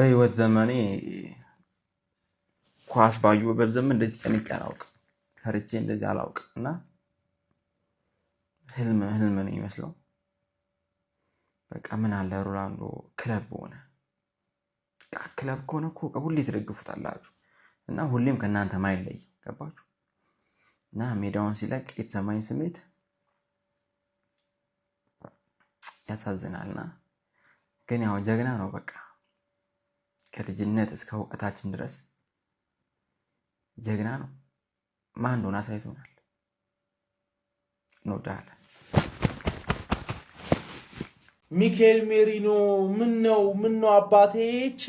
በህይወት ዘመኔ ኳስ ባየሁበት ዘመን እንደዚህ ጨንቄ አላውቅም፣ ፈርቼ እንደዚህ አላውቅም። እና ህልም ነው የሚመስለው። በቃ ምን አለ ሮናልዶ ክለብ ሆነ። ክለብ ከሆነ እኮ ሁሌ ትደግፉታላችሁ እና ሁሌም ከእናንተ ማይለይ ገባችሁ። እና ሜዳውን ሲለቅ የተሰማኝ ስሜት ያሳዝናልና ግን ያው ጀግና ነው። በቃ ከልጅነት እስከ እውቀታችን ድረስ ጀግና ነው። ማን እንደሆነ አሳይቶናል። እንወዳለን። ሚኬል ሜሪኖ ምን ነው አባቴ እቺ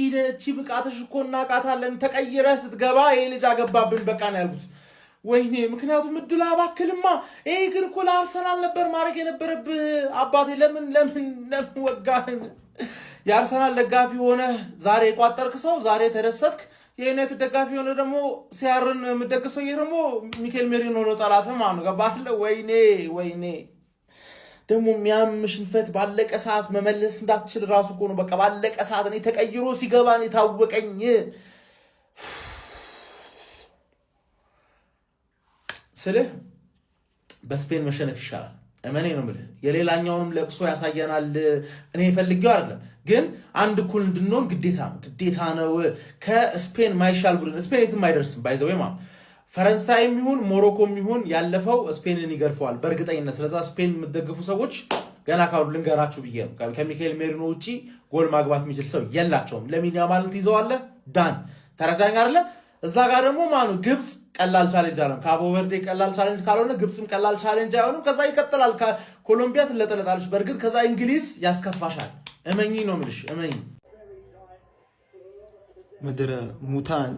ብቃትሽ እኮ እናቃታለን። ተቀይረህ ስትገባ ይሄ ልጅ አገባብን በቃ ነው ያልኩት። ወይኔ ምክንያቱም እድል አባክልማ። ይሄ ግን እኮ ለአርሰናል ነበር ማድረግ የነበረብህ አባቴ። ለምን ወጋህን? የአርሰናል ደጋፊ ሆነ ዛሬ የቋጠርክ ሰው ዛሬ ተደሰትክ። የዩናይትድ ደጋፊ ሆነ ደግሞ ሲያርን የምትደግፍ ሰው ደግሞ ሚኬል ሜሪኖ ነው ጠላትህ ማለት ነው። ገባህ? ወይኔ ደግሞ የሚያም ሽንፈት ባለቀ ሰዓት መመለስ እንዳትችል ራሱ እኮ ነው። በቃ ባለቀ ሰዓት እኔ ተቀይሮ ሲገባ ነው የታወቀኝ። ስልህ በስፔን መሸነፍ ይሻላል። እመኔ ነው የምልህ። የሌላኛውንም ለቅሶ ያሳየናል። እኔ ፈልጌው አይደለም፣ ግን አንድ እኩል እንድንሆን ግዴታ ነው። ከስፔን ማይሻል ቡድን ስፔን የትም አይደርስም። ባይዘው ማለት ፈረንሳይም ይሁን ሞሮኮም ይሁን ያለፈው ስፔንን ይገርፈዋል በእርግጠኝነት። ስለዛ ስፔን የምትደግፉ ሰዎች ገና ካሉ ልንገራችሁ ብዬ ነው። ከሚካኤል ሜሪኖ ውጪ ጎል ማግባት የሚችል ሰው የላቸውም። ለሚን ያማልን ትይዘዋለህ ዳን ተረዳኝ አይደለ? እዛ ጋር ደግሞ ማኑ ግብጽ ቀላል ቻሌንጅ አለ። ካቦ ቨርዴ ቀላል ቻሌንጅ ካልሆነ ግብጽም ቀላል ቻሌንጅ አይሆንም። ከዛ ይቀጥላል። ኮሎምቢያ ትለጠለጣለች። በእርግጥ ከዛ እንግሊዝ ያስከፋሻል። እመኚ ነው የምልሽ፣ እመኚ። ምድረ ሙታን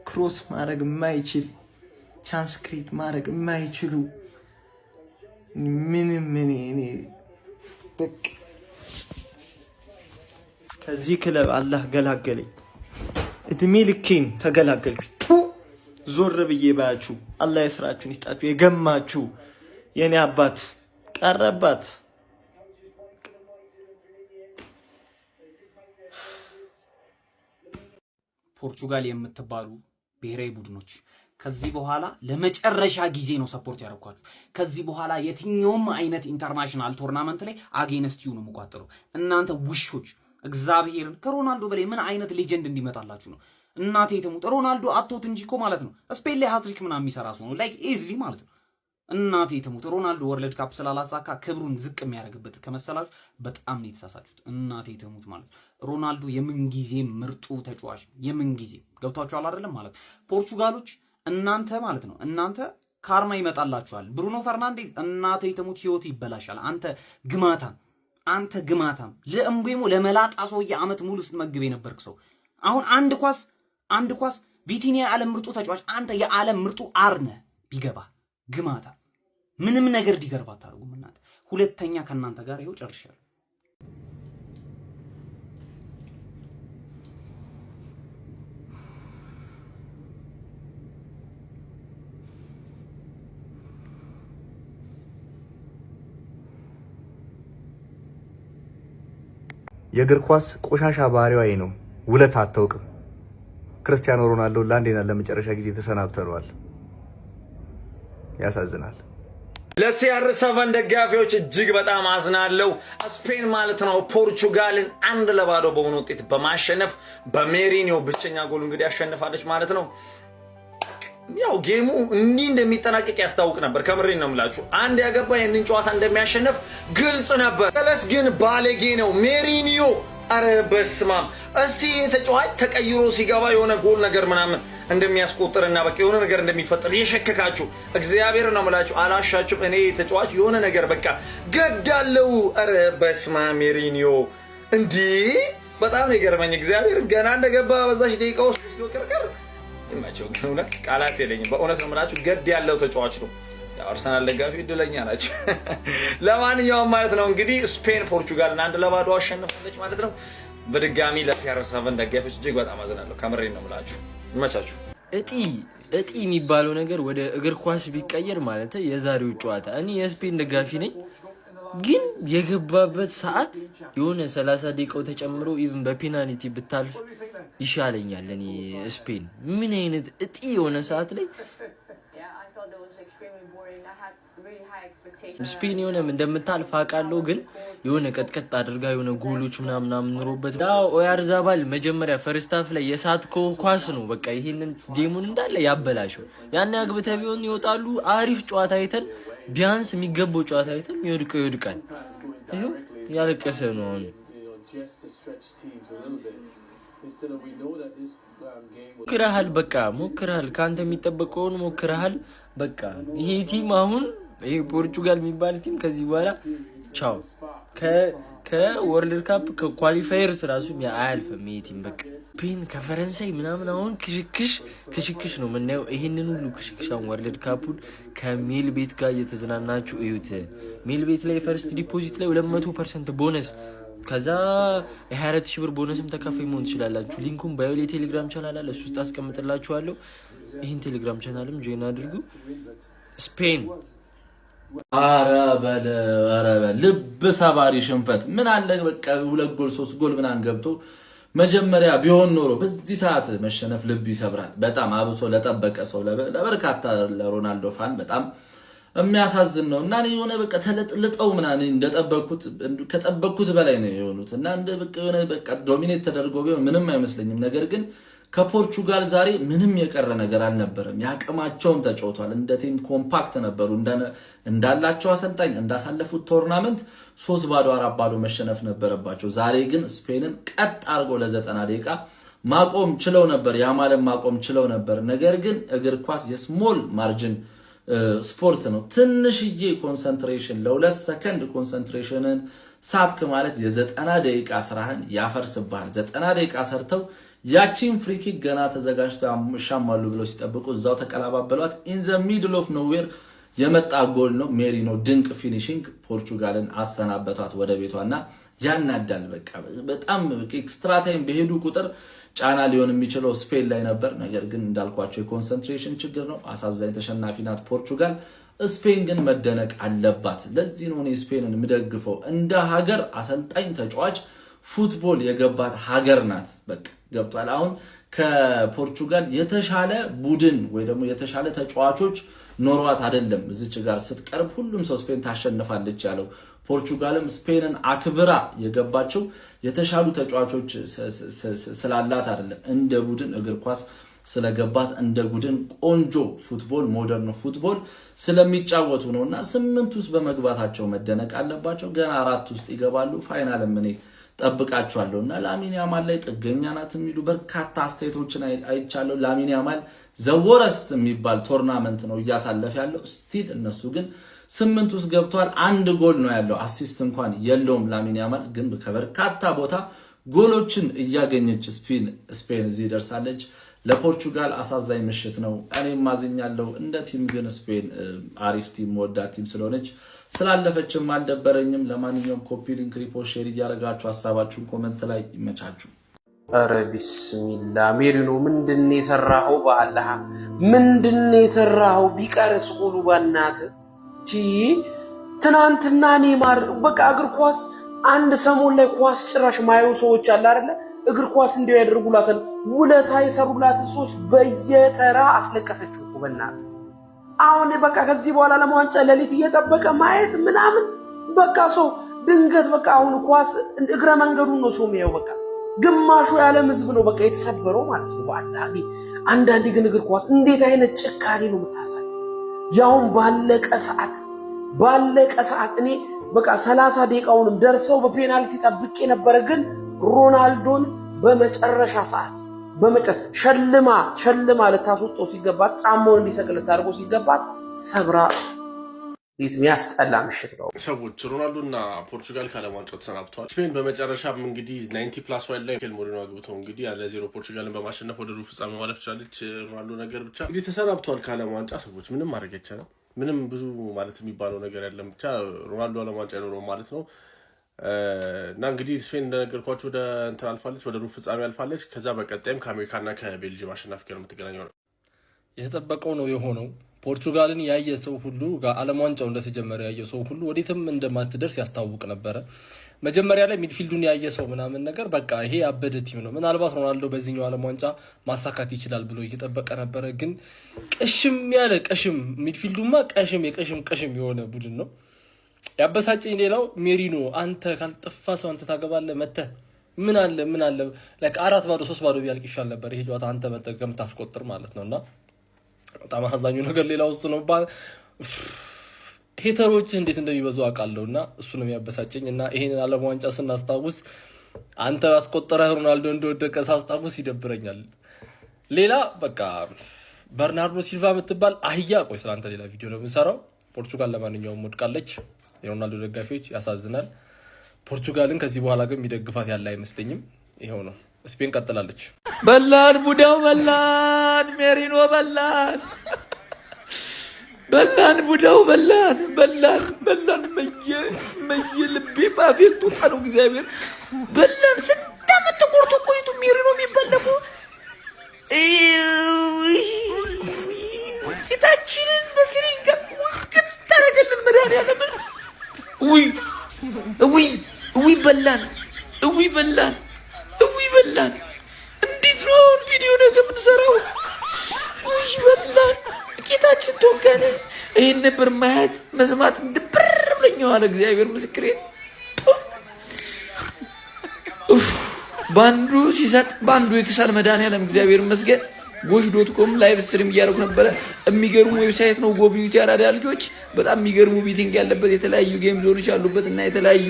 ክሮስ ማድረግ የማይችል ቻንስ ክሬት ማድረግ የማይችሉ ምንም ከዚህ ክለብ አላህ ገላገለኝ። እድሜ ልኬን ተገላገልኩ። ዞር ብዬ ባያችሁ አላህ የስራችሁን ይስጣችሁ። የገማችሁ የኔ አባት ቀረባት። ፖርቹጋል የምትባሉ ብሔራዊ ቡድኖች ከዚህ በኋላ ለመጨረሻ ጊዜ ነው ሰፖርት ያደርኳችሁ። ከዚህ በኋላ የትኛውም አይነት ኢንተርናሽናል ቶርናመንት ላይ አጌንስት ዩ ነው የምቋጠረው። እናንተ ውሾች እግዚአብሔርን ከሮናልዶ በላይ ምን አይነት ሌጀንድ እንዲመጣላችሁ ነው? እናቴ ተሙት። ሮናልዶ አቶት እንጂ እኮ ማለት ነው ስፔን ላይ ሃትሪክ ምናምን የሚሰራ ሰው ነው፣ ላይክ ኢዝሊ ማለት ነው። እናቴ ተሙት። ሮናልዶ ወርልድ ካፕ ስላላሳካ ክብሩን ዝቅ የሚያደርግበት ከመሰላችሁ በጣም ነው የተሳሳችሁት። እናቴ ተሙት ማለት ሮናልዶ የምንጊዜ ምርጡ ተጫዋች የምንጊዜ ገብቷችኋል አይደለም ማለት ፖርቹጋሎች እናንተ ማለት ነው እናንተ ካርማ ይመጣላችኋል። ብሩኖ ፈርናንዴዝ እናቴ ተሙት ህይወት ይበላሻል። አንተ ግማታም ለእምቤሞ ለመላጣ ሰውዬ ዓመት ሙሉ ስትመግብ የነበርክ ሰው አሁን አንድ ኳስ ቪቲኒያ የዓለም ምርጡ ተጫዋች አንተ የዓለም ምርጡ አርነ ቢገባ ግማታ ምንም ነገር ዲዘርቭ አታደርጉም እናንተ። ሁለተኛ ከናንተ ጋር ይኸው ጨርሻለሁ። የእግር ኳስ ቆሻሻ ባህሪዋ ነው። ውለት አታውቅም። ክርስቲያኖ ሮናልዶ ለአንዴና ለመጨረሻ ጊዜ ተሰናብተዋል። ያሳዝናል። ለሲአር7 ደጋፊዎች እጅግ በጣም አዝናለሁ። ስፔን ማለት ነው ፖርቹጋልን 1-0 በሆነ ውጤት በማሸነፍ በሜሪኒዮ ብቸኛ ጎል እንግዲህ አሸንፋለች ማለት ነው። ያው ጌሙ እንዲህ እንደሚጠናቀቅ ያስታውቅ ነበር። ከምሬን ነው የምላችሁ። አንድ ያገባ ይህንን ጨዋታ እንደሚያሸንፍ ግልጽ ነበር። ቀለስ ግን ባለጌ ነው ሜሪኒዮ። አረ በስማም። እስቲ ተጫዋች ተቀይሮ ሲገባ የሆነ ጎል ነገር ምናምን እንደሚያስቆጥርና በቃ የሆነ ነገር እንደሚፈጠር የሸከካችሁ እግዚአብሔር ነው የምላችሁ። አላሻችሁም። እኔ ተጫዋች የሆነ ነገር በቃ ገዳለው። አረ በስማም ሜሪኒዮ እንዲህ በጣም ነው የገረመኝ። እግዚአብሔር ገና እንደገባ በዛሽ ደቂቃ ውስጥ ቅርቅር ይማቸው ግን እውነት ቃላት የለኝም። በእውነት ነው የምላችሁ ገድ ያለው ተጫዋች ነው። ያው አርሰናል ደጋፊ እድለኛ ናቸው። ለማንኛውም ማለት ነው እንግዲህ ስፔን ፖርቹጋልን 1-0 አሸንፋለች ማለት ነው። በድጋሚ ለሲአር7 ደጋፊዎች እጅግ በጣም አዝናለሁ። ከምሬን ነው የምላችሁ። ይመቻችሁ። እጢ የሚባለው ነገር ወደ እግር ኳስ ቢቀየር ማለት የዛሬው ጨዋታ እኔ የስፔን ደጋፊ ነኝ። ግን የገባበት ሰዓት የሆነ 30 ደቂቃው ተጨምሮ ኢቭን በፔናልቲ ብታልፍ ይሻለኛል። እኔ ስፔን ምን አይነት እጢ የሆነ ሰዓት ላይ ስፔን የሆነ እንደምታልፍ አውቃለሁ፣ ግን የሆነ ቀጥቀጥ አድርጋ የሆነ ጎሎች ምናምን ኑሮበት ኦያርዛባል መጀመሪያ ፈርስት ሃፍ ላይ የሳት ኳስ ነው በቃ ይሄንን ጌሙን እንዳለ ያበላሸው። ያን ያግብተ ቢሆን ይወጣሉ። አሪፍ ጨዋታ አይተን ቢያንስ የሚገባው ጨዋታ አይተን ይወድቃል። ይሄው ያለቀሰ ነው አሁን። ሞክረሃል፣ በቃ ሞክረሃል፣ ካንተ የሚጠበቀውን ሞክረሃል። በቃ ይሄ ቲም አሁን ይሄ ፖርቹጋል የሚባል ቲም ከዚህ በኋላ ቻው ከወርልድ ካፕ ከኳሊፋየር ራሱ አያልፍም ይሄ ቲም። በቃ ስፔን ከፈረንሳይ ምናምን አሁን ክሽክሽ ነው የምናየው። ይሄንን ሁሉ ክሽክሻን ወርልድ ካፑን ከሜል ቤት ጋር እየተዝናናችሁ እዩት። ሜል ቤት ላይ ፈርስት ዲፖዚት ላይ 200% ቦነስ ከዛ 24,000 ብር ቦነስም ተካፋይ መሆን ትችላላችሁ። ሊንኩን ባዮ ላይ ቴሌግራም ቻናል አለ፣ እሱ ውስጥ አስቀምጥላችኋለሁ። ይህን ቴሌግራም ቻናልም ጆይን አድርጉ። ስፔን አረበለ ልብ ሰባሪ ሽንፈት ምን አለ በቃ 2 ጎል 3 ጎል ምናምን ገብቶ መጀመሪያ ቢሆን ኖሮ በዚህ ሰዓት መሸነፍ ልብ ይሰብራል በጣም አብሶ ለጠበቀ ሰው ለበርካታ ለሮናልዶ ፋን በጣም የሚያሳዝን ነው። እና የሆነ በቃ ተለጥልጠው ምናምን እንደጠበኩት ከጠበኩት በላይ ነው የሆኑት እና እንደ በቃ የሆነ በቃ ዶሚኔት ተደርጎ ቢሆን ምንም አይመስለኝም። ነገር ግን ከፖርቹጋል ዛሬ ምንም የቀረ ነገር አልነበረም። ያቀማቸውን ተጫውቷል። እንደ ቲም ኮምፓክት ነበሩ። እንዳላቸው አሰልጣኝ እንዳሳለፉት ቶርናመንት 3-4 4 መሸነፍ ነበረባቸው። ዛሬ ግን ስፔንን ቀጥ አድርጎ ለ90 ደቂቃ ማቆም ችለው ነበር። ያማለም ማቆም ችለው ነበር። ነገር ግን እግር ኳስ የስሞል ማርጂን ስፖርት ነው። ትንሽዬ ኮንሰንትሬሽን ለ2 ሰከንድ ኮንሰንትሬሽንን ሳትክ ማለት የ90 ደቂቃ ስራህን ያፈርስብሃል። 90 ደቂቃ ሰርተው ያቺን ፍሪኪክ ገና ተዘጋጅተው ያሻማሉ ብለው ሲጠብቁ እዛው ተቀላባበሏት። ኢን ዘ ሚድል ኦፍ ኖዌር የመጣ ጎል ነው። ሜሪኖ ድንቅ ፊኒሺንግ ፖርቹጋልን አሰናበቷት ወደ ቤቷና ያናዳል። በቃ በጣም ኤክስትራ ታይም በሄዱ ቁጥር ጫና ሊሆን የሚችለው ስፔን ላይ ነበር። ነገር ግን እንዳልኳቸው የኮንሰንትሬሽን ችግር ነው። አሳዛኝ ተሸናፊ ናት ፖርቹጋል። ስፔን ግን መደነቅ አለባት። ለዚህ ነው ስፔንን የምደግፈው። እንደ ሀገር አሰልጣኝ ተጫዋች ፉትቦል የገባት ሀገር ናት። በቃ ገብቷል። አሁን ከፖርቹጋል የተሻለ ቡድን ወይ ደግሞ የተሻለ ተጫዋቾች ኖሯት አይደለም እዚች ጋር ስትቀርብ ሁሉም ሰው ስፔን ታሸንፋለች ያለው። ፖርቹጋልም ስፔንን አክብራ የገባቸው የተሻሉ ተጫዋቾች ስላላት አይደለም፣ እንደ ቡድን እግር ኳስ ስለገባት እንደ ቡድን ቆንጆ ፉትቦል ሞደርን ፉትቦል ስለሚጫወቱ ነውና 8 ውስጥ በመግባታቸው መደነቅ አለባቸው። ገና 4 ውስጥ ይገባሉ። ፋይናልም እኔ ጠብቃቸዋለሁና ላሚን ያማል ላይ ጥገኛ ናት የሚሉ በርካታ አስተያየቶችን አይቻለሁ። ላሚን ያማል ዘወረስት የሚባል ቶርናመንት ነው እያሳለፈ ያለው። ስቲል እነሱ ግን 8 ውስጥ ገብቷል። 1 ጎል ነው ያለው፣ አሲስት እንኳን የለውም። ላሚን ያማል ግን ከበርካታ ቦታ ጎሎችን እያገኘች ስፔን እዚህ ደርሳለች። ለፖርቹጋል አሳዛኝ ምሽት ነው። እኔም ማዝኛለሁ። እንደ ቲም ግን ስፔን አሪፍ ቲም ወዳት ቲም ስለሆነች ስላለፈችም አልደበረኝም። ለማንኛውም ኮፒ ሊንክ ሪፖርት ሼር እያደረጋችሁ ሀሳባችሁን ኮሜንት ላይ ይመቻችሁ። ኧረ ቢስሚላ ሜሪኖ ምንድን የሰራኸው? በአላህ ምንድን የሰራኸው? ቢቀርስ ሁሉ ባናት ትናንትና ኔማር በቃ እግር ኳስ አንድ ሰሞን ላይ ኳስ ጭራሽ ማየው ሰዎች አለ አይደለ? እግር ኳስ እንዲያው ያደርጉላታል። ውለታ የሰሩላትን ሰዎች በየተራ አስለቀሰችው እኮ በእናት። አሁን በቃ ከዚህ በኋላ ለማዋንጫ ሌሊት እየጠበቀ ማየት ምናምን በቃ ሰው ድንገት በቃ አሁን ኳስ እግረ መንገዱን ነው ሰው የሚያየው። በቃ ግማሹ የዓለም ሕዝብ ነው በቃ የተሰበረው ማለት ነው። በአላህ አንዳንዴ ግን እግር ኳስ እንዴት አይነት ጭካኔ ነው የምታሳየው! ያውም ባለቀ ሰዓት እኔ በቃ 30 ደቂቃውንም ደርሰው በፔናልቲ ጠብቄ ነበረ። ግን ሮናልዶን በመጨረሻ ሰዓት ሸልማ ልታስወጣው ሲገባት ጫማውን እንዲሰቅል ልታደርገው ሲገባት ሰብራ የሚያስጠላ ምሽት ነው። ሰዎች ሮናልዶ እና ፖርቹጋል ከዓለም ዋንጫው ተሰናብተዋል። ስፔን በመጨረሻም እንግዲህ 90+1 ላይ ሚኬል ሞሪኖ አግብተው እንግዲህ 1-0 ፖርቹጋልን በማሸነፍ ወደ ሩብ ፍጻሜ ማለፍ ቻለች። ሮናልዶ ነገር ብቻ እንግዲህ ተሰናብተዋል ከዓለም ዋንጫ። ሰዎች ምንም ማድረግ አይቻልም። ምንም ብዙ ማለት የሚባለው ነገር ያለም ብቻ ሮናልዶ ዓለም ዋንጫ አይኖረው ማለት ነው። እና እንግዲህ ስፔን እንደነገርኳችሁ ወደ እንትን አልፋለች፣ ወደ ሩብ ፍጻሜ አልፋለች። ከዛ በቀጣይም ከአሜሪካና ከቤልጂየም አሸናፊ ጋር የምትገናኘው ነው። የተጠበቀው ነው የሆነው። ፖርቹጋልን ያየ ሰው ሁሉ ዓለም ዋንጫው እንደተጀመረ ያየ ሰው ሁሉ ወዴትም እንደማትደርስ ያስታውቅ ነበር። መጀመሪያ ላይ ሚድፊልዱን ያየ ሰው ምናምን ነገር በቃ ይሄ ያበደ ቲም ነው ምናልባት ሮናልዶ በዚህኛው ዓለም ዋንጫ ማሳካት ይችላል ብሎ እየተጠበቀ ነበር። ግን ቀሽም ያለ ቀሽም ሚድፊልዱማ ቀሽም የሆነ ቡድን ነው። ያበሳጨኝ ሌላው ሜሪኖ አንተ ካልጠፋ ሰው አንተ ታገባለህ መተህ ምን አለ like 4-3 ቢያልቅ ይሻል ነበር ይሄ ጨዋታ አንተ መጠቀም ታስቆጥር ማለት ነውና በጣም አሳዛኙ ነገር ሌላው እሱ ነው። ሄተሮች እንዴት እንደሚበዙ አውቃለሁና እሱ ነው የሚያበሳጨኝና ይሄን ዓለም ዋንጫ ስናስታውስ አንተ አስቆጠረህ ሮናልዶ እንደወደቀ ሳስታውስ ይደብረኛል። ሌላ በቃ በርናርዶ ሲልቫ የምትባል አህያ ቆይ ስላንተ ሌላ ቪዲዮ ነው የምሰራው። ፖርቹጋል ለማንኛውም ወድቃለች። የሮናልዶ ደጋፊዎች ያሳዝናል። ፖርቹጋልን ከዚህ በኋላ ግን የሚደግፋት ያለ አይመስለኝም። ይሄው ነው። ስፔን ቀጥላለች። በላን ቡዳው በላን ሜሪኖ በላን ቡዳው በላን መየ ልቤ ባፌል ጡጣ ነው እግዚአብሔር በላን ስንት ተቆርጦ ቆይቶ ሜሪኖ የሚበለሙ ቂጣችንን በሲሪንጋ ወቅት ታረገልን መድኃኒዓለም በላን እንዴት ነው ቪዲዮ ነገር የምንሰራው? በላን ጌታችን ተወጋነ። ይሄን ነበር ማየት መስማት ድብር ብለኛው አለ እግዚአብሔር ምስክሬ። ባንዱ ሲሰጥ ባንዱ ይክሳል መድኃኒዓለም እግዚአብሔር ይመስገን። gosh.com ላይቭ ስትሪም እያደረኩ ነበር። የሚገርሙ ዌብሳይት ነው ጎብኙት ያራዳ ልጆች። በጣም የሚገርሙ ቢቲንግ ያለበት የተለያዩ ጌም ዞኖች ያሉበት እና የተለያዩ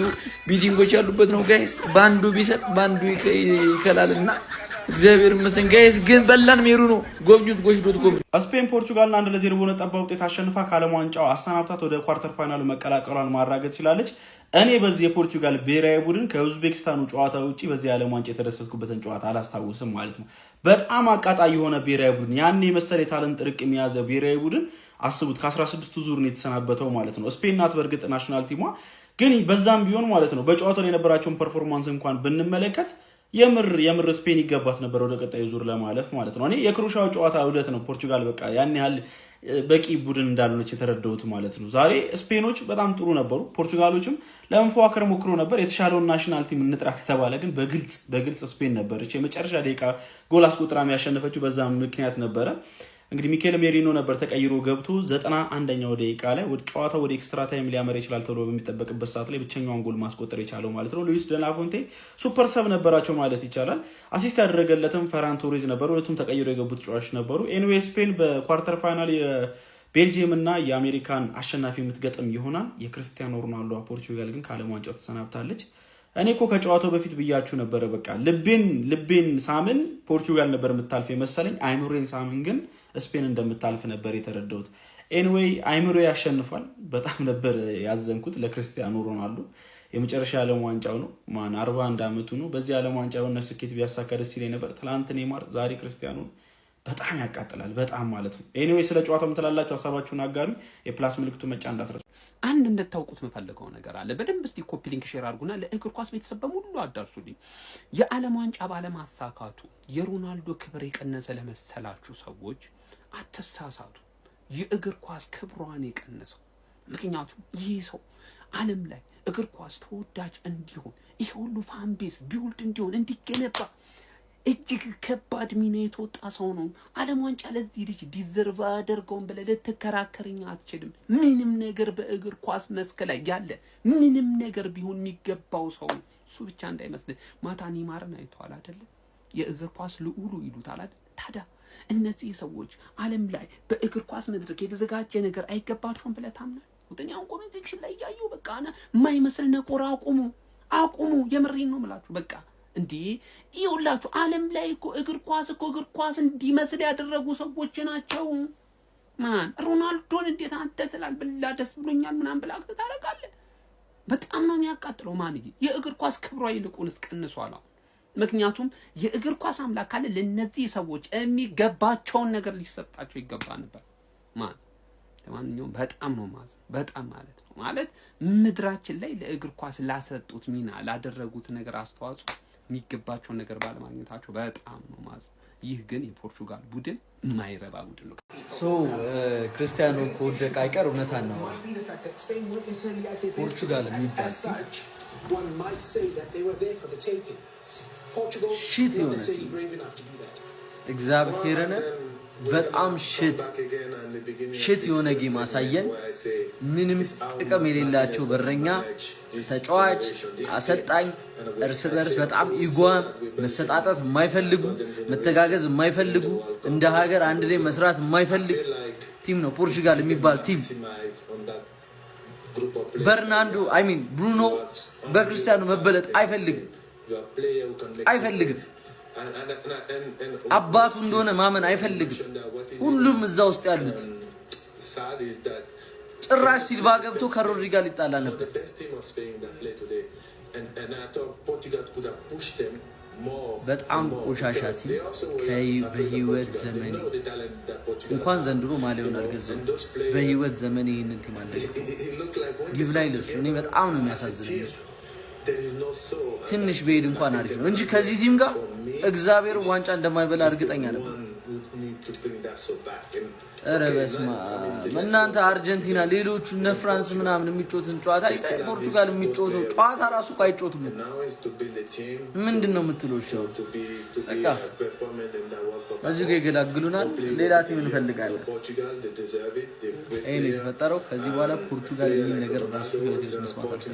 ቢቲንጎች ያሉበት ነው ጋይስ። ባንዱ ቢሰጥ ባንዱ ይከላልና እግዚአብሔር ይመስገን ጋይስ። ግን በላን ሜሪኖ ጎብኙት gosh.com። ስፔን ፖርቹጋልን 1-0 በሆነ ጠባ ውጤት አሸንፋ ከዓለም ዋንጫው አሰናብታት ወደ ኳርተር ፋይናሉ መቀላቀሏን ማረጋገጥ ችላለች። እኔ በዚህ የፖርቹጋል ብሔራዊ ቡድን ከኡዝቤኪስታኑ ጨዋታ ውጪ በዚህ ዓለም ዋንጫ የተደሰትኩበትን ጨዋታ አላስታውስም ማለት ነው። በጣም አቃጣይ የሆነ ብሔራዊ ቡድን ያኔ መሰለ የታለንት ጥርቅም የያዘ ብሔራዊ ቡድን አስቡት ከ16ቱ ዙር ነው የተሰናበተው ማለት ነው። ስፔን ናት በእርግጥ ናሽናል ቲሟ፣ ግን በዛም ቢሆን ማለት ነው በጨዋታው ላይ የነበራቸውን ፐርፎርማንስ እንኳን ብንመለከት የምር ስፔን ይገባት ነበር ወደ ቀጣዩ ዙር ለማለፍ ማለት ነው። እኔ የክሩሻው ጨዋታ ውደት ነው ፖርቹጋል በቃ ያን ያህል በቂ ቡድን እንዳልሆነች የተረዳሁት ማለት ነው። ዛሬ ስፔኖች በጣም ጥሩ ነበሩ፣ ፖርቹጋሎችም ለመፎካከር ሞክሮ ነበር። የተሻለውን ናሽናል ቲም እንጥራ ከተባለ ግን በግልጽ ስፔን ነበረች የመጨረሻ ደቂቃ ጎል አስቆጥራ ያሸነፈችው። በዛ ምክንያት ነበረ እንግዲህ ሚኬል ሜሪኖ ነበር ተቀይሮ ገብቶ 91ኛው ደቂቃ ላይ ጨዋታው ወደ ኤክስትራ ታይም ሊያመራ ይችላል ተብሎ በሚጠበቅበት ሰዓት ላይ ብቸኛውን ጎል ማስቆጠር የቻለው ማለት ነው። ሉዊስ ደላፎንቴ ሱፐር ሰብ ነበራቸው ማለት ይቻላል። አሲስት ያደረገለትም ፈራን ቶሬዝ ነበሩ። ሁለቱም ተቀይሮ የገቡት ተጫዋቾች ነበሩ። ኤኒዌይ ስፔን በኳርተር ፋይናል የቤልጂየም እና የአሜሪካን አሸናፊ የምትገጥም ይሆናል። የክርስቲያኖ ሮናልዶ ፖርቹጋል ግን ከዓለም ዋንጫው ተሰናብታለች። እኔ እኮ ከጨዋታው በፊት ብያችሁ ነበር። በቃ ልቤን ሳምን ፖርቹጋል ነበር የምታልፍ የመሰለኝ። አይምሮን ሳምን ግን ስፔን እንደምታልፍ ነበር የተረዳሁት። ኤኒዌይ አይምሮ ያሸንፋል። በጣም ነበር ያዘንኩት ለክርስቲያኖ ሮናልዶ። የመጨረሻ ዓለም ዋንጫው ነው 41 ዓመቱ ነው። በዚህ ዓለም ዋንጫ የሆነ ስኬት ቢያሳካ ደስ ይለኝ ነበር። ትናንት ኔይማር ዛሬ ክርስቲያኖ በጣም ያቃጥላል በጣም ማለት ነው። ኤኒዌይ ስለ ጨዋታው ምትላላችሁ ሀሳባችሁን አጋሩ። የፕላስ ምልክቱ መጫን እንዳትረሱ። አንድ እንድታውቁት የምፈልገው ነገር አለ። በደንብ እስቲ ኮፒ ሊንክ ሼር አድርጉና ለእግር ኳስ ቤተሰብ በሙሉ አዳርሱልኝ። የዓለም ዋንጫ ባለማሳካቱ የሮናልዶ ክብር የቀነሰ ለመሰላችሁ ሰዎች አትሳሳቱ። የእግር ኳስ ክብሯን የቀነሰው ምክንያቱም ይህ ሰው ዓለም ላይ እግር ኳስ ተወዳጅ እንዲሆን ይሄ ሁሉ ፋን ቤዝ ቢውልድ እንዲሆን እንዲገነባ እጅግ ከባድ ሚና የተወጣ ሰው ነው። ዓለም ዋንጫ ለዚህ ልጅ ዲዘርቭ አደርገውን ብለህ ልትከራከርኝ አትችልም። ምንም ነገር በእግር ኳስ መስክ ላይ ያለ ምንም ነገር ቢሆን የሚገባው ሰው ነው። እሱ ብቻ እንዳይመስልህ ማታ ኔይማርን አይተዋል አይደለ? የእግር ኳስ ልዑሉ ይሉታል አይደል? ታዲያ እነዚህ ሰዎች ዓለም ላይ በእግር ኳስ መድረክ የተዘጋጀ ነገር አይገባቸውም ብለህ ታምናለህ? ወጥኛውን ኮሜንት ሴክሽን ላይ ያየው በቃ የማይመስል ነቆራ አቁሙ። የምሬን ነው የምላችሁ በቃ እንዴ ይውላችሁ ዓለም ላይ እኮ እግር ኳስ እንዲመስል ያደረጉ ሰዎች ናቸው። ማን ሮናልዶን እንዴት አንተ ስላል ብላ ደስ ብሎኛል ምናምን ብላ ታረጋለህ? በጣም ነው የሚያቃጥለው። ማን የእግር ኳስ ክብሯ ይልቁንስ ቀንሷል። ምክንያቱም የእግር ኳስ አምላክ ካለ ለነዚህ ሰዎች የሚገባቸውን ነገር ሊሰጣቸው ይገባ ነበር። ማን ለማንኛውም በጣም ነው በጣም ማለት ነው ማለት ምድራችን ላይ ለእግር ኳስ ላሰጡት ሚና ላደረጉት ነገር አስተዋጽኦ የሚገባቸውን ነገር ባለማግኘታቸው በጣም ነው ይህ ግን የፖርቹጋል ቡድን የማይረባ ቡድን ነው። ክርስቲያኖ ከወደቀ አይቀር እውነት ነው። ፖርቹጋል የሚባል ሽት የሆነ እግዚአብሔርን በጣም ሽት የሆነ ጌም አሳየን። ምንም ጥቅም የሌላቸው በረኛ ተጫዋች አሰልጣኝ እርስ በርስ በጣም ኢጓን መሰጣጣት የማይፈልጉ መተጋገዝ የማይፈልጉ እንደ ሀገር አንድ ላይ መስራት የማይፈልግ ቲም ነው ፖርቹጋል የሚባል ቲም። በርናንዶ ብሩኖ በክርስቲያኖ መበለጥ አይፈልግም። አባቱ እንደሆነ ማመን አይፈልግም። ሁሉም እዛ ውስጥ ያሉት ጭራሽ ሲልቫ ገብቶ ከሮድሪ ጋር ሊጣላ ነበር። በጣም ቆሻሻ ቲም በህይወት ዘመኔ እንኳን ዘንድሮ ማሊያውን አልገዛም። በህይወት ዘመኔ ይህንን ቲም አለ ግብ ላይ ለሱ እኔ በጣም ነው የሚያሳዝነኝ። እሱ ትንሽ በሄድ እንኳን አሪፍ ነው እንጂ ከዚህ ቲም ጋር እግዚአብሔር ዋንጫ እንደማይበላ እርግጠኛ ነበር። ኧረ በስመ አብ እናንተ አርጀንቲና ሌሎቹ እነ ፍራንስ ምናምን የሚጮቱን ጨዋታ ፖርቹጋል የሚጮተው ጨዋታ ራሱ እኮ አይጮቱም። ምንድን ነው የምትለው? በቃ እዚህ ጋር ይገላግሉናል። ሌላ ቲም እንፈልጋለን። ይሄ ነው የተፈጠረው። ከዚህ በኋላ ፖርቹጋል የሚል ነገር ራሱ መስማት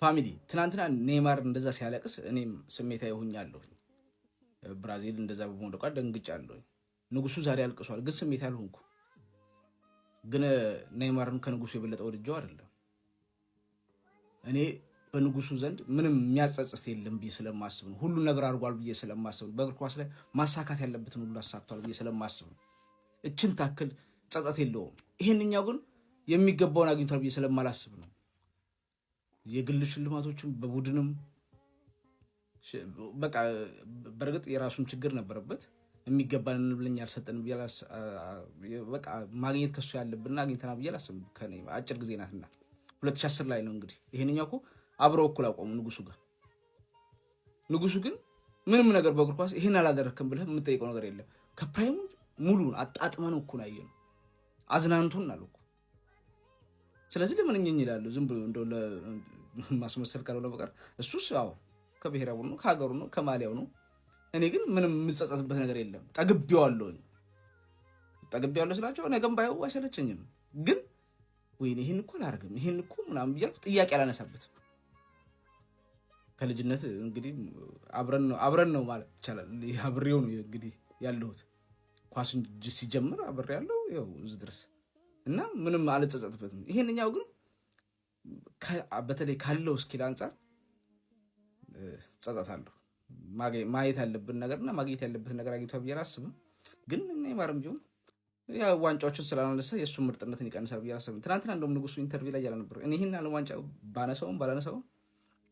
ፋሚሊ ትናንትና ኔይማር እንደዛ ሲያለቅስ እኔም ስሜታዊ ሆኛለሁ። ብራዚል እንደዛ በመውደቋ ደንግጫለሁ። ንጉሱ ዛሬ አልቅሷል፣ ግን ስሜታዊ አልሆንኩ። ግን ኔይማርን ከንጉሱ የበለጠ ወድጄው አይደለም። እኔ በንጉሱ ዘንድ ምንም የሚያጸጽት የለም ብዬ ስለማስብ ነው። ሁሉ ነገር አድርጓል ብዬ ስለማስብ ነው። በእግር ኳስ ላይ ማሳካት ያለበትን ሁሉ አሳክቷል ብዬ ስለማስብ ነው። እችን ታክል ጸጸት የለውም። ይሄንኛው ግን የሚገባውን አግኝቷል ብዬ ስለማላስብ ነው። የግል ሽልማቶችም በቡድንም በቃ በእርግጥ የራሱን ችግር ነበረበት። የሚገባን ብለኝ አልሰጠን ብያላስ በቃ ማግኘት ከሱ ያለብንና አግኝተና ብያላስም ከኔ አጭር ጊዜ ናትና 2010 ላይ ነው እንግዲህ። ይሄንኛው እኮ አብረው እኩል አቆሙ ንጉሱ ጋር። ንጉሱ ግን ምንም ነገር በእግር ኳስ ይሄን አላደረክም ብለህ የምጠይቀው ነገር የለም። ከፕራይሙ ሙሉን አጣጥመን እኮ ነው ያየነው። አዝናንቶን አልኩ። ስለዚህ ለምን እኛኝ ይላሉ ዝም ብሎ እንደው ለማስመሰል ካልሆነ በቀር እሱስ አዎ ከብሔራው ነው ከሀገሩ ነው ከማሊያው ነው። እኔ ግን ምንም የምጸጸትበት ነገር የለም። ጠግቤዋለሁ ስላቸው ነገም ባየው አይሰለቸኝም። ግን ወይኔ ይሄን እኮ አላደርግም ይሄን እኮ ምናምን ብያለሁ ጥያቄ አላነሳበትም። ከልጅነት እንግዲህ አብረን ነው ማለት ይቻላል። አብሬው ነው እንግዲህ ያለሁት ኳሱን ሲጀምር አብሬ ያለው ያው እዚህ ድረስ እና ምንም አልጸጸትበትም። ይሄንኛው ግን በተለይ ካለው ስኪል አንፃር ጸጸታለሁ። ማየት ያለብን ነገርና ማግኘት ያለበትን ነገር አግኝቷል ብዬ አላስብም። ግን ኔይማርም ቢሆን ያ ዋንጫዎችን ስላነሳ የእሱ ምርጥነትን ይቀንሳል ብዬ አላስብም። ትናንትና እንደውም ንጉሱ ኢንተርቪው ላይ ያለ ነበር እኔ ይህን ዓለም ዋንጫ ባላነሳውም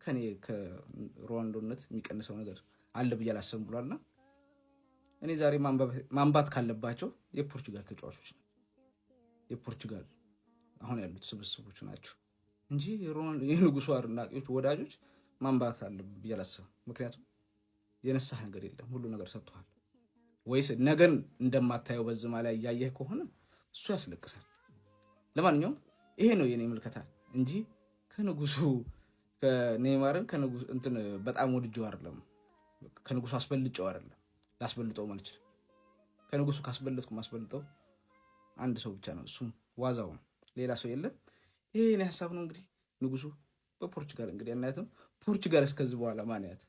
ከኔ ከሮናልዶነት የሚቀንሰው ነገር አለ ብዬ አላስብም ብሏልና እኔ ዛሬ ማንባት ካለባቸው የፖርቹጋል ተጫዋቾች ነው የፖርቹጋል አሁን ያሉት ስብስቦች ናቸው እንጂ የንጉሱ አድናቂዎች ወዳጆች ማንባት አለብን ብዬ አላስብም። ምክንያቱም የነሳህ ነገር የለም፣ ሁሉ ነገር ሰጥቷል። ወይስ ነገን እንደማታየው በዝማ ላይ እያየህ ከሆነ እሱ ያስለቅሳል። ለማንኛውም ይሄ ነው የኔ ምልከታ እንጂ ከንጉሱ ከኔይማርን ከንጉሱ እንትን በጣም ወድጄው አይደለም፣ ከንጉሱ አስበልጬው አይደለም። ላስበልጠው ማለት ይችላል። ከንጉሱ ማስበልጠው አንድ ሰው ብቻ ነው፣ እሱም ዋዛው ነው፣ ሌላ ሰው የለም። ይሄ የኔ ሀሳብ ነው። እንግዲህ ንጉሱ በፖርቹጋል እንግዲህ አናያትም። ፖርቹጋል እስከዚህ በኋላ ማን ያት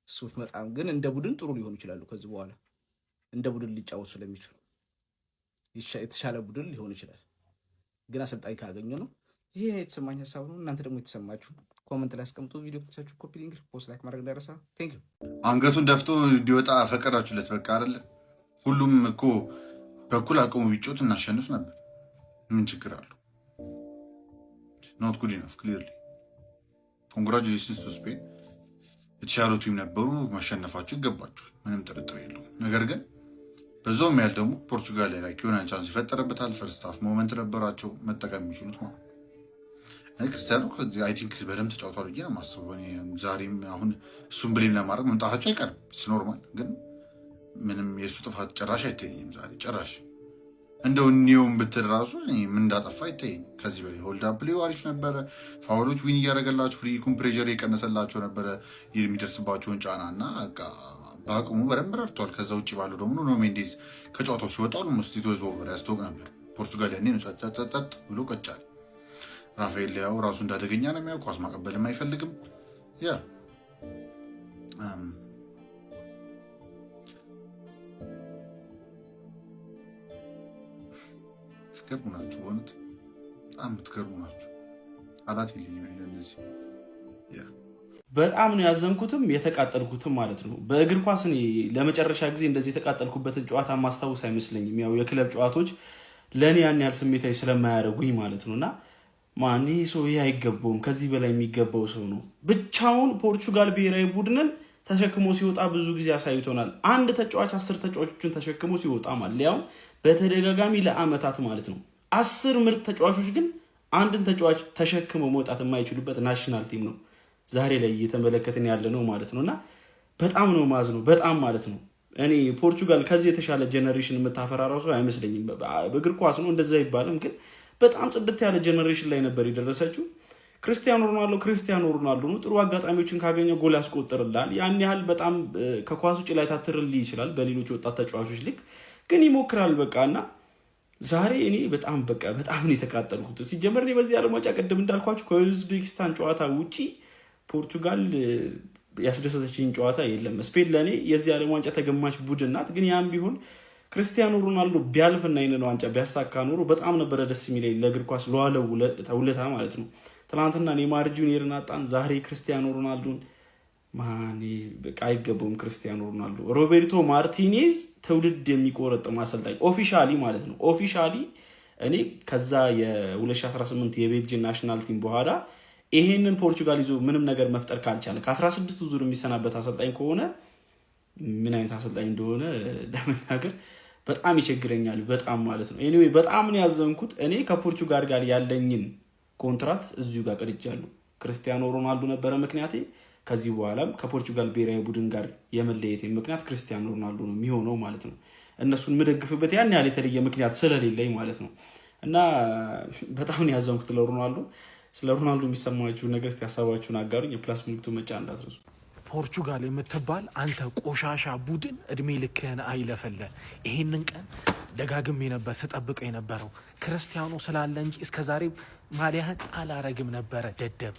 እሱ በጣም ግን እንደ ቡድን ጥሩ ሊሆኑ ይችላሉ። ከዚህ በኋላ እንደ ቡድን ሊጫወቱ ስለሚችሉ የተሻለ ቡድን ሊሆን ይችላል። ግን አሰልጣኝ ካገኙ ነው። ይሄ የተሰማኝ ሀሳብ ነው። እናንተ ደግሞ የተሰማችሁ ኮመንት ላይ አስቀምጡ። ቪዲዮ ከተሳችሁ ኮፒ ሊንክ ፖስት ላይክ ማድረግ እንዳይረሳ። ቴንክ ዩ። አንገቱን ደፍቶ እንዲወጣ ፈቀዳችሁለት። በቃ አይደለ ሁሉም እኮ በኩል አቅሙ ቢጮት እናሸንፍ ነበር። ምን ችግር አለው? ኖት ጉድ ኢነፍ ክሊርሊ። ኮንግራቹሌሽንስ ቱ ስፔን። የተሻሉ ቲም ነበሩ፣ ማሸነፋቸው ይገባቸዋል፣ ምንም ጥርጥር የለውም። ነገር ግን በዛውም ያህል ደግሞ ፖርቹጋል ላይ የሆነ ቻንስ ይፈጠረበታል። ፈርስት ሃፍ ሞመንት ነበራቸው መጠቀም የሚችሉት ማለት። ክርስቲያኑ አይ ቲንክ በደንብ ተጫውቷል ብዬ ነው የማስበው። ዛሬም አሁን እሱን ብሌም ለማድረግ መምጣታቸው አይቀርም ኖርማል፣ ግን ምንም የእሱ ጥፋት ጭራሽ አይታየኝም ዛሬ ጭራሽ። እንደው ኒውም ብትል ራሱ ምን እንዳጠፋ አይታየኝም ከዚህ በላይ። ሆልድ አፕ ፕሌው አሪፍ ነበረ፣ ፋውሎች ዊን እያደረገላቸው ፍሪኩን ፕሬዠር የቀነሰላቸው ነበረ የሚደርስባቸውን ጫና እና በአቅሙ በደንብ ረድቷል። ከዛ ውጭ ባለው ደግሞ ኑኖ ሜንዴዝ ከጨዋታው ሲወጣ ኦልሞስት ኢት ዋዝ ኦቨር ያስታውቅ ነበር። ፖርቹጋል ያኔ ነው ጸጥ ብሎ ቀጫል። ራፋኤል ያው ራሱ እንዳደገኛ ነው የሚያው፣ ኳስ ማቀበልም አይፈልግም። ያ ትገርሙ ናችሁ፣ በእውነት በጣም ትገርሙ ናችሁ። ቃላት የለኝም እነዚህ። በጣም ነው ያዘንኩትም የተቃጠልኩትም ማለት ነው። በእግር ኳስ እኔ ለመጨረሻ ጊዜ እንደዚህ የተቃጠልኩበትን ጨዋታ ማስታወስ አይመስለኝም። ያው የክለብ ጨዋታዎች ለእኔ ያን ያህል ስሜታዊ ስለማያደርጉኝ ማለት ነው። እና ማን ይህ ሰው ይህ አይገባውም፣ ከዚህ በላይ የሚገባው ሰው ነው። ብቻውን ፖርቹጋል ብሔራዊ ቡድንን ተሸክሞ ሲወጣ ብዙ ጊዜ አሳይቶናል። አንድ ተጫዋች 10 ተጫዋቾችን ተሸክሞ ሲወጣ ማለት ያው በተደጋጋሚ ለአመታት ማለት ነው። 10 ምርጥ ተጫዋቾች ግን አንድን ተጫዋች ተሸክመው መውጣት የማይችሉበት ናሽናል ቲም ነው ዛሬ ላይ እየተመለከትን ያለ ነው ማለት ነው። እና በጣም ነው ማዝ ነው በጣም ማለት ነው። እኔ ፖርቹጋል ከዚህ የተሻለ ጀነሬሽን የምታፈራ ራሱ አይመስለኝም። በእግር ኳስ ነው እንደዛ አይባልም፣ ግን በጣም ጽድት ያለ ጀነሬሽን ላይ ነበር የደረሰችው። ክርስቲያኖ ሮናልዶ ነው። ጥሩ አጋጣሚዎችን ካገኘ ጎል ያስቆጥርላል። ያን ያህል በጣም ከኳስ ውጭ ላይ ታትርልህ ይችላል በሌሎች ወጣት ተጫዋቾች ልክ፣ ግን ይሞክራል በቃ። እና ዛሬ እኔ በጣም ነው የተቃጠልኩት። ሲጀመር እኔ በዚህ ዓለም ዋንጫ ቅድም እንዳልኳችሁ ከኡዝቤኪስታን ጨዋታ ውጪ ፖርቹጋል ያስደሰተችኝ ጨዋታ የለም። ስፔን ለእኔ የዚህ ዓለም ዋንጫ ተገማች ቡድን ናት። ግን ያም ቢሆን ክርስቲያኖ ሮናልዶ ቢያልፍና ይህንን ዋንጫ ቢያሳካ ኖሮ በጣም ነበረ ደስ የሚለኝ፣ ለእግር ኳስ ለዋለው ውለታ ማለት ነው። ትናንትና ኔይማር ጁኒየርን አጣን፣ ዛሬ ክርስቲያኖ ሮናልዶን ማን በቃ አይገባውም። ክርስቲያኖ ሮናልዶ ሮቤርቶ ማርቲኔዝ ትውልድ የሚቆረጥም አሰልጣኝ ኦፊሻሊ ማለት ነው። ኦፊሻሊ እኔ ከዛ የ2018 የቤልጅየም ናሽናል ቲም በኋላ ይሄንን ፖርቹጋል ይዞ ምንም ነገር መፍጠር ካልቻለ ከ16 ዙር የሚሰናበት አሰልጣኝ ከሆነ ምን አይነት አሰልጣኝ እንደሆነ ለመናገር በጣም ይቸግረኛል። በጣም ማለት ነው። ኤኒዌይ በጣም ነው ያዘንኩት። እኔ ከፖርቹጋል ጋር ያለኝን ኮንትራት እዚሁ ጋር ቀድጃለሁ። ክርስቲያኖ ሮናልዶ ነበረ ምክንያቴ። ከዚህ በኋላም ከፖርቹጋል ብሔራዊ ቡድን ጋር የመለየት ምክንያት ክርስቲያኖ ሮናልዶ ነው የሚሆነው ማለት ነው። እነሱን የምደግፍበት ያን ያህል የተለየ ምክንያት ስለሌለኝ ማለት ነው። እና በጣም ነው ያዘንኩት ለሮናልዶ። ስለ ሮናልዶ የሚሰማችሁ ነገር እስቲ ሀሳባችሁን አጋሩኝ። የፕላስ ምልክቱ መጫ እንዳትረሱ። ፖርቹጋል የምትባል አንተ ቆሻሻ ቡድን እድሜ ልክህን አይለፈለ። ይሄንን ቀን ደጋግሜ ነበር ስጠብቀው የነበረው ክርስቲያኖ ስላለ እንጂ እስከዛሬ ማሊያህን አላረግም ነበረ። ደደብ